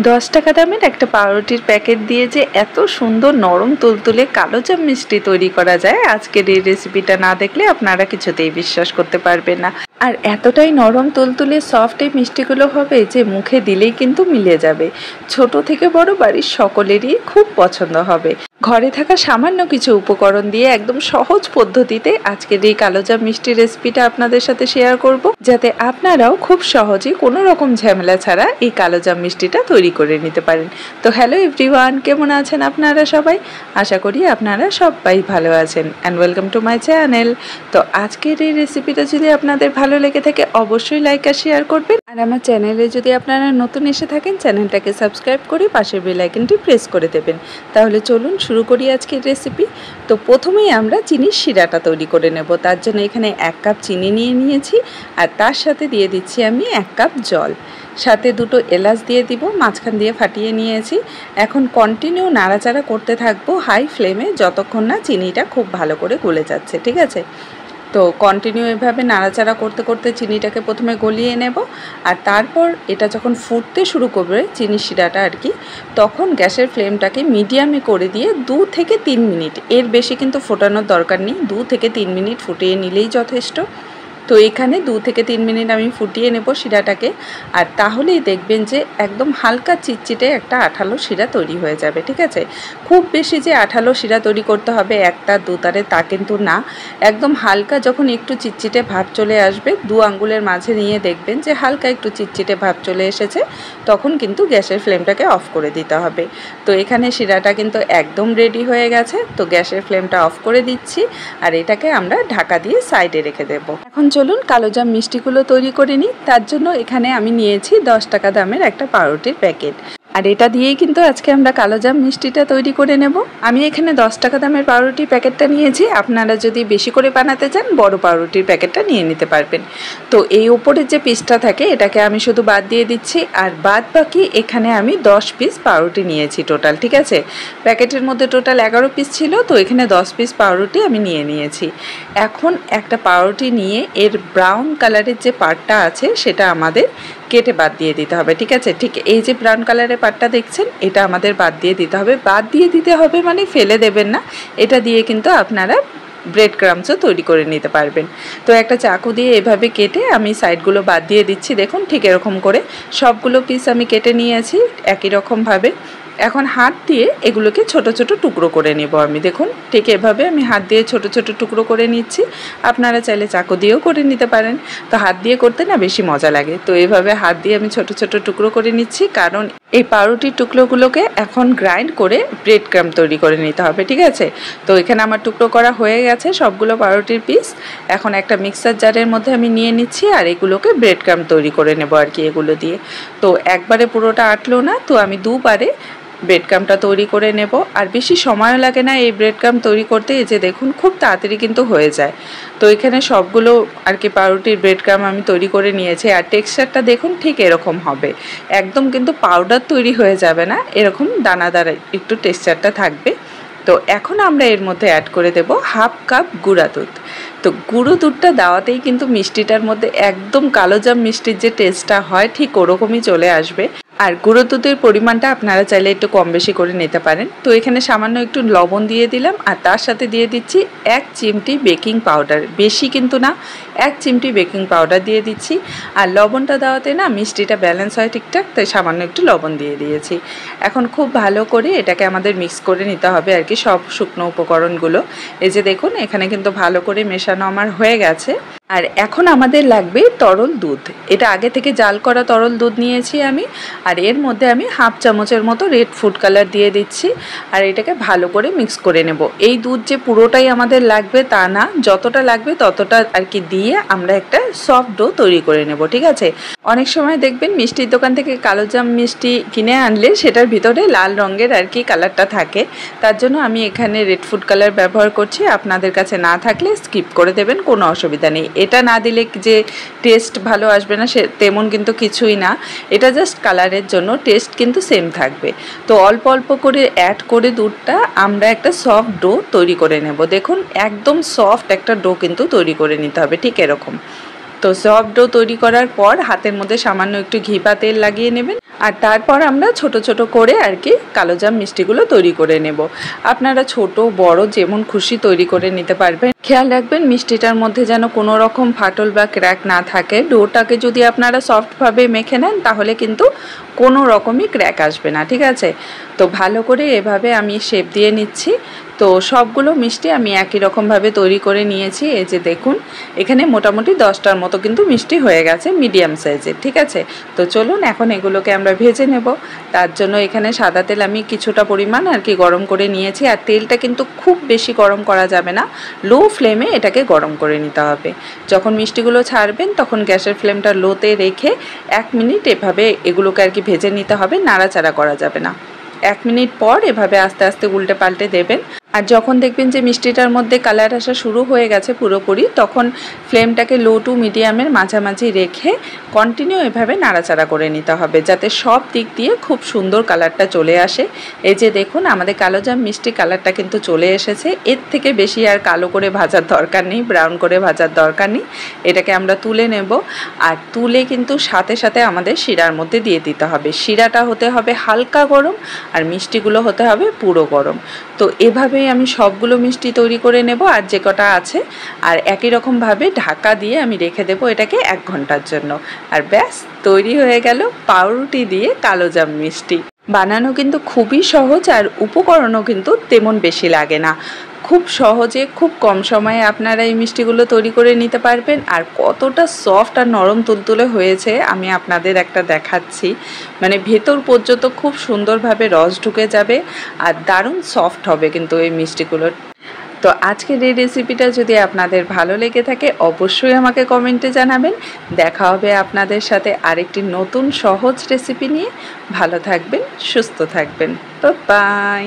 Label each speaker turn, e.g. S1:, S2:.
S1: 10 টাকা দামের একটা পাউরুটির প্যাকেট দিয়ে যে এত সুন্দর নরম তুলতুলে কালোজাম মিষ্টি তৈরি করা যায়, আজকের এই রেসিপিটা না দেখলে আপনারা কিছুতেই বিশ্বাস করতে পারবেন না। আর এতটাই নরম তুলতুলে সফট এই মিষ্টিগুলো হবে যে মুখে দিলেই কিন্তু মিলে যাবে। ছোট থেকে বড় বাড়ির সকলেরই খুব পছন্দ হবে। ঘরে থাকা সামান্য কিছু উপকরণ দিয়ে একদম সহজ পদ্ধতিতে আজকের এই কালোজাম মিষ্টির রেসিপিটা আপনাদের সাথে শেয়ার করব, যাতে আপনারাও খুব সহজে কোনো রকম ঝামেলা ছাড়া এই কালোজাম মিষ্টিটা তৈরি করে নিতে পারেন। তো হ্যালো এভরিওয়ান, কেমন আছেন আপনারা সবাই? আশা করি আপনারা সবাই ভালো আছেন and welcome to my channel. তো আজকের এই রেসিপিটা যদি আপনাদের ভালো লেগে থাকে অবশ্যই লাইক আর শেয়ার করবেন। আর আমার চ্যানেলে যদি আপনারা নতুন এসে থাকেন চ্যানেলটাকে সাবস্ক্রাইব করে পাশের বেল আইকনটি প্রেস করে দেবেন। তাহলে চলুন শুরু করি আজকের রেসিপি। তো প্রথমেই আমরা চিনির শিরাটা তৈরি করে নেব। তার জন্য এখানে 1 কাপ চিনি নিয়ে নিয়েছি আর তার সাথে দিয়ে দিচ্ছি আমি 1 কাপ জল, সাথে 2টো এলাচ দিয়ে দিব, মাঝখান দিয়ে ফাটিয়ে নিয়েছি। এখন কন্টিনিউ নাড়াচাড়া করতে থাকবো হাই ফ্লেমে যতক্ষণ না চিনিটা খুব ভালো করে গলে যাচ্ছে, ঠিক আছে? তো কন্টিনিউ এভাবে নাড়াচাড়া করতে করতে চিনিটাকে প্রথমে গলিয়ে নেব, আর তারপর এটা যখন ফুটতে শুরু করবে চিনির শিরাটা আর কি, তখন গ্যাসের ফ্লেমটাকে মিডিয়ামে করে দিয়ে 2 থেকে 3 মিনিট, এর বেশি কিন্তু ফোটানোর দরকার নেই, 2 থেকে 3 মিনিট ফুটিয়ে নিলেই যথেষ্ট। তো এখানে 2 থেকে 3 মিনিট আমি ফুটিয়ে নেব শিরাটাকে, আর তাহলেই দেখবেন যে একদম হালকা চিটচিটে একটা আঠালো শিরা তৈরি হয়ে যাবে, ঠিক আছে? খুব বেশি যে আঠালো শিরা তৈরি করতে হবে একটা দুতারে তা কিন্তু না, একদম হালকা যখন একটু চিটচিটে ভাব চলে আসবে, 2 আঙ্গুলের মাঝে নিয়ে দেখবেন যে হালকা একটু চিটচিটে ভাব চলে এসেছে, তখন কিন্তু গ্যাসের ফ্লেমটাকে অফ করে দিতে হবে। তো এখানে শিরাটা কিন্তু একদম রেডি হয়ে গেছে। তো গ্যাসের ফ্লেমটা অফ করে দিচ্ছি আর এটাকে আমরা ঢাকা দিয়ে সাইডে রেখে দেব। এখন চলুন কালোজাম মিষ্টিগুলো তৈরি করে নিই। তার জন্য এখানে আমি নিয়েছি 10 টাকা দামের একটা পাউরুটির প্যাকেট, আর এটা দিয়েই কিন্তু আজকে আমরা কালোজাম মিষ্টিটা তৈরি করে নেব। আমি এখানে 10 টাকা দামের পাউরুটির প্যাকেটটা নিয়েছি, আপনারা যদি বেশি করে বানাতে চান বড় পাউরুটির প্যাকেটটা নিয়ে নিতে পারবেন। তো এই উপরের যে পিসটা থাকে এটাকে আমি শুধু বাদ দিয়ে দিচ্ছি, আর বাদ বাকি এখানে আমি 10 পিস পাউরুটি নিয়েছি টোটাল, ঠিক আছে? প্যাকেটের মধ্যে টোটাল 11 পিস ছিল, তো এখানে 10 পিস পাউরুটি আমি নিয়ে নিয়েছি। এখন একটা পাউরুটি নিয়ে এর ব্রাউন কালারের যে পার্টটা আছে সেটা আমাদের কেটে বাদ দিয়ে দিতে হবে, ঠিক আছে? ঠিক এই যে ব্রাউন কালারের পার্টটা দেখছেন এটা আমাদের বাদ দিয়ে দিতে হবে। বাদ দিয়ে দিতে হবে মানে ফেলে দেবেন না, এটা দিয়ে কিন্তু আপনারা ব্রেড ক্রামসও তৈরি করে নিতে পারবেন। তো একটা চাকু দিয়ে এভাবে কেটে আমি সাইডগুলো বাদ দিয়ে দিচ্ছি। দেখুন ঠিক এরকম করে সবগুলো পিস আমি কেটে নিয়েছি একই রকমভাবে। এখন হাত দিয়ে এগুলোকে ছোট ছোট টুকরো করে নেব আমি। দেখুন ঠিক এভাবে আমি হাত দিয়ে ছোট ছোট টুকরো করে নিচ্ছি, আপনারা চাইলে চাকু দিয়েও করে নিতে পারেন। তো হাত দিয়ে করতে না বেশি মজা লাগে, তো এভাবে হাত দিয়ে আমি ছোট ছোট টুকরো করে নিচ্ছি, কারণ এই পাউরুটির টুকরোগুলোকে এখন গ্রাইন্ড করে ব্রেড ক্রাম্ব তৈরি করে নিতে হবে, ঠিক আছে? তো এখানে আমার টুকরো করা হয়ে গেছে সবগুলো পাউরুটির পিস। এখন একটা মিক্সার জারের মধ্যে আমি নিয়ে নিচ্ছি আর এগুলোকে ব্রেড ক্রাম্ব তৈরি করে নেব আর কি এগুলো দিয়ে। তো একবারে পুরোটা আটলো না, তো আমি দুবারে ব্রেড ক্রাম্বটা তৈরি করে নেব। আর বেশি সময়ও লাগে না এই ব্রেড ক্রাম্ব তৈরি করতে, এই যে দেখুন খুব তাড়াতাড়ি কিন্তু হয়ে যায়। তো এখানে সবগুলো আর কি পাউরুটির ব্রেড ক্রাম্ব আমি তৈরি করে নিয়েছি, আর টেক্সচারটা দেখুন ঠিক এরকম হবে, একদম কিন্তু পাউডার তৈরি হয়ে যাবে না, এরকম দানাদার একটু টেক্সচারটা থাকবে। তো এখন আমরা এর মধ্যে অ্যাড করে দেব 1/2 কাপ গুঁড়া দুধ। তো গুঁড়ো দুধটা দেওয়াতেই কিন্তু মিষ্টিটার মধ্যে একদম কালোজাম মিষ্টির যে টেস্টটা হয় ঠিক ওরকমই চলে আসবে। আর গুঁড়ো দুধের পরিমাণটা আপনারা চাইলে একটু কম বেশি করে নিতে পারেন। তো এখানে সামান্য একটু লবণ দিয়ে দিলাম, আর তার সাথে দিয়ে দিচ্ছি 1 চিমটি বেকিং পাউডার, বেশি কিন্তু না, 1 চিমটি বেকিং পাউডার দিয়ে দিচ্ছি। আর লবণটা দেওয়াতে না মিষ্টিটা ব্যালেন্স হয় ঠিকঠাক, তাই সামান্য একটু লবণ দিয়ে দিয়েছি। এখন খুব ভালো করে এটাকে আমাদের মিক্স করে নিতে হবে আর কি সব শুকনো উপকরণগুলো। এই যে দেখুন এখানে কিন্তু ভালো করে মেশানো আমার হয়ে গেছে। আর এখন আমাদের লাগবে তরল দুধ, এটা আগে থেকে জাল করা তরল দুধ নিয়েছি আমি, আর এর মধ্যে আমি 1/2 চামচের মতো রেড ফুড কালার দিয়ে দিচ্ছি, আর এটাকে ভালো করে মিক্স করে নেব। এই দুধ যে পুরোটাই আমাদের লাগবে তা না, যতটা লাগবে ততটা আর কি দিয়ে আমরা একটা সফট ডো তৈরি করে নেব, ঠিক আছে? অনেক সময় দেখবেন মিষ্টির দোকান থেকে কালোজাম মিষ্টি কিনে আনলে সেটার ভিতরে লাল রঙের আর কি কালারটা থাকে, তার জন্য আমি এখানে রেড ফুড কালার ব্যবহার করছি। আপনাদের কাছে না থাকলে স্কিপ করে দেবেন, কোনো অসুবিধা নেই। এটা না দিলে যে টেস্ট ভালো আসবে না সে তেমন কিন্তু কিছুই না, এটা জাস্ট কালারের জন্য, টেস্ট কিন্তু সেম থাকবে। তো অল্প অল্প করে অ্যাড করে দুধটা আমরা একটা সফট ডো তৈরি করে নেব। দেখুন একদম সফট একটা ডো কিন্তু তৈরি করে নিতে হবে ঠিক এরকম। তো তো সফট ডো তৈরি করার পর হাতের মধ্যে সামান্য একটু ঘি বা তেল লাগিয়ে নেবেন, আর তারপর আমরা ছোট ছোট করে আর কি কালোজাম মিষ্টিগুলো তৈরি করে নেব। আপনারা ছোট বড় যেমন খুশি তৈরি করে নিতে পারবেন। খেয়াল রাখবেন মিষ্টিটার মধ্যে যেন কোনো রকম ফাটল বা ক্র্যাক না থাকে। ডোটাকে যদি আপনারা সফটভাবে মেখে নেন তাহলে কিন্তু কোনো রকমই ক্র্যাক আসবে না, ঠিক আছে। তো ভালো করে এভাবে আমি শেপ দিয়ে নিচ্ছি। তো সবগুলো মিষ্টি আমি একই রকমভাবে তৈরি করে নিয়েছি। এই যে দেখুন, এখানে মোটামুটি 10টার মতো কিন্তু মিষ্টি হয়ে গেছে মিডিয়াম সাইজের, ঠিক আছে। তো চলুন এখন এগুলোকে আমরা ভেজে নেব। তার জন্য এখানে সাদা তেল আমি কিছুটা পরিমাণ আর কি গরম করে নিয়েছি। আর তেলটা কিন্তু খুব বেশি গরম করা যাবে না, লো ফ্লেমে এটাকে গরম করে নিতে হবে। যখন মিষ্টিগুলো ছাড়বেন তখন গ্যাসের ফ্লেমটা লোতে রেখে 1 মিনিট এভাবে এগুলোকে আর কি ভেজে নিতে হবে, নাড়াচাড়া করা যাবে না। 1 মিনিট পর এভাবে আস্তে আস্তে উল্টে পাল্টে দেবেন। আর যখন দেখবেন যে মিষ্টিটার মধ্যে কালার আসা শুরু হয়ে গেছে পুরোপুরি, তখন ফ্লেমটাকে লো টু মিডিয়ামের মাঝামাঝি রেখে কন্টিনিউ এভাবে নাড়াচাড়া করে নিতে হবে, যাতে সব দিক দিয়ে খুব সুন্দর কালারটা চলে আসে। এই যে দেখুন আমাদের কালোজাম মিষ্টি কালারটা কিন্তু চলে এসেছে। এর থেকে বেশি আর কালো করে ভাজার দরকার নেই, ব্রাউন করে ভাজার দরকার নেই। এটাকে আমরা তুলে নেব। আর তুলে কিন্তু সাথে সাথে আমাদের শিরার মধ্যে দিয়ে দিতে হবে। শিরাটা হতে হবে হালকা গরম আর মিষ্টিগুলো হতে হবে পুরো গরম। তো এভাবে আমি সবগুলো মিষ্টি তৈরি করে নেব আর যে কটা আছে, আর একই রকমভাবে ঢাকা দিয়ে আমি রেখে দেব এটাকে 1 ঘন্টার জন্য। আর ব্যাস তৈরি হয়ে গেল পাউরুটি দিয়ে কালোজাম মিষ্টি। বানানো কিন্তু খুবই সহজ আর উপকরণও কিন্তু তেমন বেশি লাগে না। খুব সহজে খুব কম সময়ে আপনারা এই মিষ্টিগুলো তৈরি করে নিতে পারবেন। আর কতটা সফট আর নরম তুলতুলে হয়েছে আমি আপনাদের একটা দেখাচ্ছি, মানে ভেতর পর্যন্ত খুব সুন্দরভাবে রস ঢুকে যাবে আর দারুণ সফট হবে কিন্তু এই মিষ্টিগুলোর। তো আজকের এই রেসিপিটা যদি আপনাদের ভালো লেগে থাকে অবশ্যই আমাকে কমেন্টে জানাবেন। দেখা হবে আপনাদের সাথে আরেকটি নতুন সহজ রেসিপি নিয়ে। ভালো থাকবেন, সুস্থ থাকবেন। তো বাই।